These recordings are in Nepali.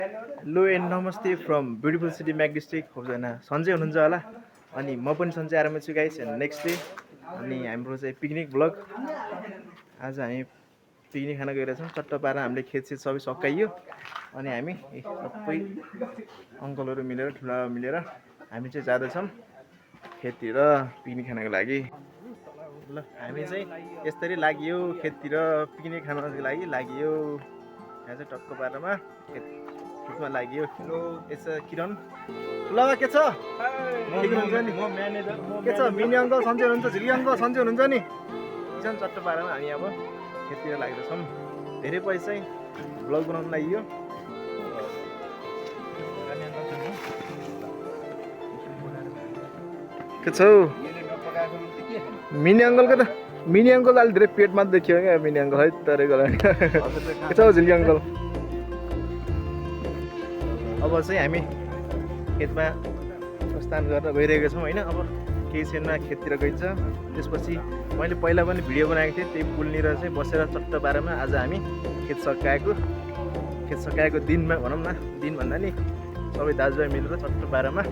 हेलो एन्ड नमस्ते from beautiful city MAC district सबजना सन्चै हुनुहुन्छ होला अनि म पनि सन्चै आराममा छु गाइस एन्ड नेक्स्ट डे अनि हाम्रो चाहिँ पिकनिक ब्लग आज हामी पिकनिक खान गइरहेछौँ चट्ट पारेर हामीले खेतसेत सबै सकाइयो अनि हामी सबै अङ्कलहरू मिलेर ठुला मिलेर हामी चाहिँ जाँदैछौँ खेततिर पिकनिक खानको लागि ल हामी चाहिँ यसरी लागियो खेततिर पिकनिक खानको लागि यहाँ चाहिँ टक्क पारेरमा खेतमा लाग्यो यसो किरण ठुलामा के छ ठिक हुनुहुन्छ नि के छ मिनी अङ्कल सन्चै हुनुहुन्छ झिली अङ्कल सन्चै हुनुहुन्छ नि किसान चट्ट पारेमा हामी अब खेततिर लाग्दैछौँ धेरै पैसा चाहिँ ब्लग बनाउनु लागि यो के छ मिनी अङ्कलको त मिनी अङ्कल अलिक धेरै पेटमा देखियो क्या मिनी अङ्कल है तरै गला के छ झिली अङ्कल अब चाहिँ हामी खेतमा प्रस्थान गरेर गइरहेको छौँ होइन अब केही क्षणमा खेततिर गइन्छ त्यसपछि मैले पहिला पनि भिडियो बनाएको थिएँ त्यही पुलनिर चाहिँ बसेर चट्ट पारेमा आज हामी खेत सकाएको दिनमा भनौँ न दिन भन्दा नि सबै दाजुभाइ मिलेर चट्ट पारेमा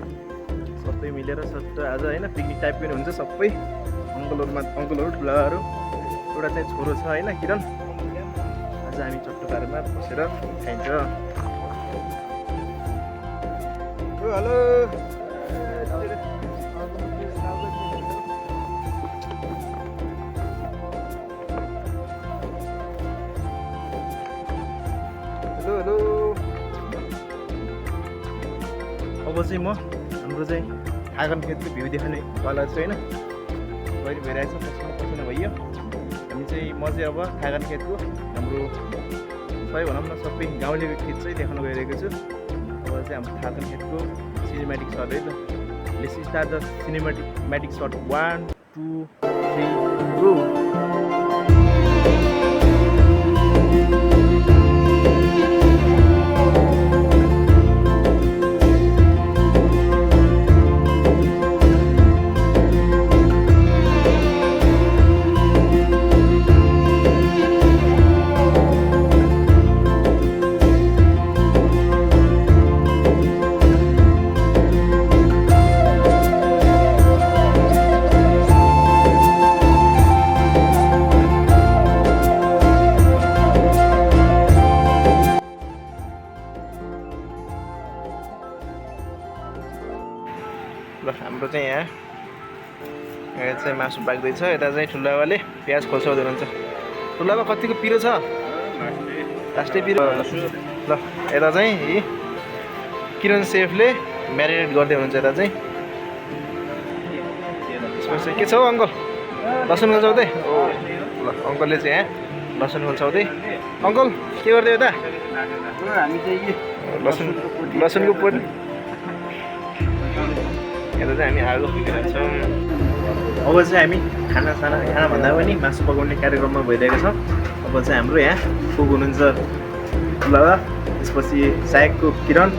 सबै मिलेर चट्ट आज होइन पिकनिक टाइप पनि हुन्छ सबै अङ्कलहरू ठुलाहरू एउटा चाहिँ छोरो छ होइन किरण आज हामी चट्ट पारेमा बसेर खाइन्छ हेलो हेलो अब चाहिँ म हाम्रो चाहिँ आँगन खेतको भ्यू देखाउने वाला छु होइन अहिले भइरहेको छ पसिना भइयो हामी चाहिँ म चाहिँ अब आँगन खेतको हाम्रो सबै भनौँ न सबै गाउँलेको खेत चाहिँ देखाउन गइरहेको छु अब चाहिँ हाम्रो थाकन खेतको सिनेमेटिक सर्ट है त let's start the cinematic shot 1 2 3 go ल हाम्रो चाहिँ यहाँ चाहिँ मासु पाक्दैछ यता चाहिँ ठुलाबाले प्याज खोल्साउँदै हुनुहुन्छ ठुलाबा कतिको पिरो छ लास्टै पिरो ल यता चाहिँ किरण सेफले म्यारिनेट गर्दै हुनुहुन्छ यता चाहिँ त्यसपछि के छ हौ अङ्कल लसुन खोल्साउँदै ओ ल अङ्कलले चाहिँ यहाँ लसुन खोल्साउँदै अङ्कल के गर्दै यता हामी चाहिँ लसुनको पोट यता चाहिँ हामी आगो फुकिरहेछौँ अब चाहिँ हामी खानाभन्दा पनि मासु पकाउने कार्यक्रममा भइरहेको छ अब चाहिँ हाम्रो यहाँ कुक हुनुहुन्छ ठुला त्यसपछि सायकको किरण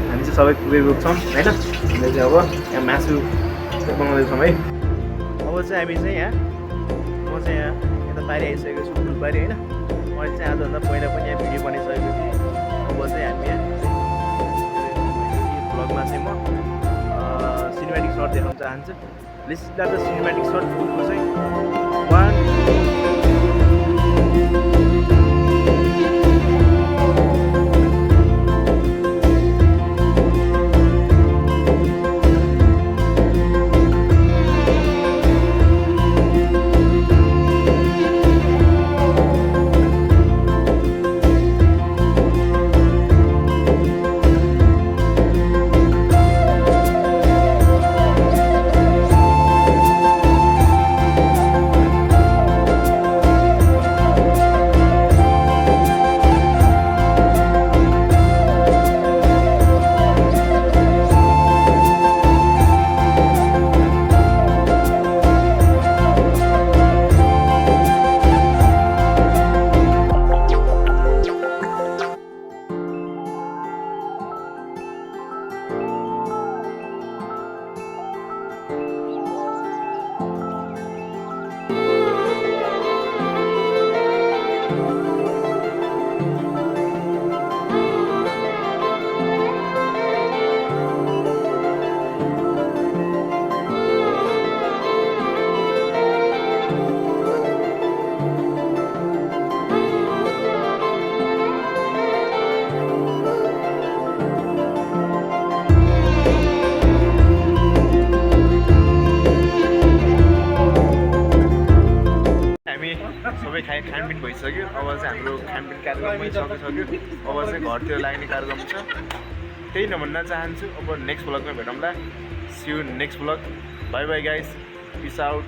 हामी चाहिँ सबै पुगेको छौँ होइन हामीले चाहिँ अब यहाँ मासु बनाउँदैछौँ है अब चाहिँ हामी चाहिँ यहाँ म चाहिँ यहाँ यता पारि आइसकेको छु फुलबारी होइन मैले चाहिँ आजभन्दा पहिला पनि यहाँ भिडियो बनाइसकेको थिएँ अब चाहिँ हामी यहाँ ब्लगमा चाहिँ म सिनेमेटिक सर्ट देखाउन चाहन्छु let's start the cinematic shot फुलको चाहिँ 1 खानपिन भइसक्यो। अब चाहिँ हाम्रो खानपिन कार्यक्रम पनि सकिसक्यो। अब चाहिँ घरतिर लाग्ने कार्यक्रम छ। त्यही नै भन्न चाहन्छु। अब नेक्स्ट भ्लगमा भेटौँला। See you next vlog. Bye bye guys, peace out.